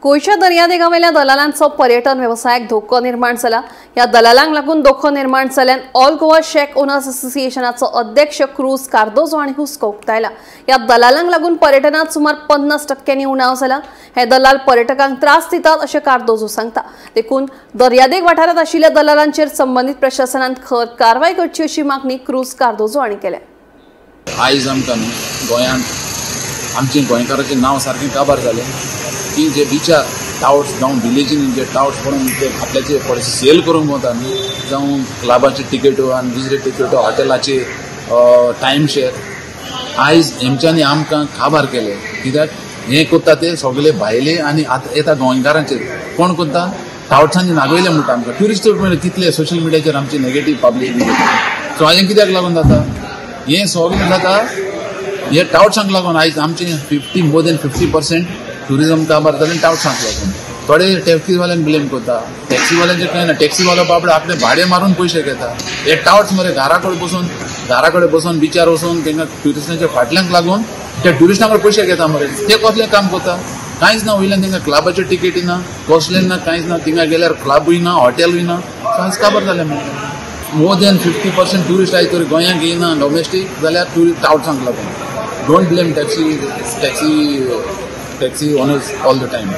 गोयच्या दर्यादेगावेल्या दलालांचो पर्यटन व्यवसायाक धोको निर्माण जाला। या दलालांक लागून धोको निर्माण जाल्ल्यान ऑल गोवा शेक ओनर्स असोसिएशनाचो अध्यक्ष क्रूज कार्दोजो हांणी हुस्को उक्तायला। या दलालांक लागून पर्यटनात सुमार 50% उणाव जाला। हे दलाल पर्यटकांक त्रास दितात अशें कार्दोजो सांगता। देखून दर्यादेग वाठारांत आशिल्ल्या दलालांचेर संबंधित प्रशासनान खर कारवाय करची अशी मागणी क्रूज कार्दोजो हांणी केल्या। आयज आमकां गोंयांत आमचे गोंयकारांचें नांव सारकें काबार जालें की जे बिचार टावर्स जावं विलेजीन जे टावर्स पडून ते आपल्याचे थोडेशे सेल करूंक वता न्ही, जावं क्लबाची टिकेटो आनी दुसरे टिकेटो हॉटेलाचे टायम शेअर आयज हेंच्यांनी आमकां काबार केले। कित्याक हे कोत्ता ते सगळे भायले आनी आतां येता गोंयकारांचेर कोण कोत्ता टावर्सांनी नागयले म्हणटा आमकां ट्युरिस्ट कितले सोशल मिडियाचेर आमचे नेगेटीव पब्लीक सो हाजें कित्याक लागून जाता हे सगळें जाता हे टावर्सांक लागून। आयज आमचे मोर देन 50% टुरिजम काबार जालें टावर्सांक लागून। थोडे टॅक्सीवाल्यांक ब्लेम करता, टॅक्सीवाल्यांचें कांय ना, टॅक्सीवालो बाबडे आपले भाडे मारून पयशे घेता। हे टावर्स मरे घरा कडेन बसून बिचार वचून तांकां ट्युरिस्टांच्या फाटल्याक लागून त्या ट्युरिस्टांक पयशे घेता मरे। ते कसलें काम करता कांयच ना, वयल्यान तांकां क्लबाचे टिकेटी ना, कसलें ना, कांयच ना, थिंगा गेल्यार क्लबूय ना, हॉटेलूय ना, आयज काबार जालें मरे। मोर देन 50% ट्युरिस्ट आयज तरी गोंयांक येयना डोमेस्टीक जाल्यार टावर्सांक लागून। Don't blame taxi owners all the time.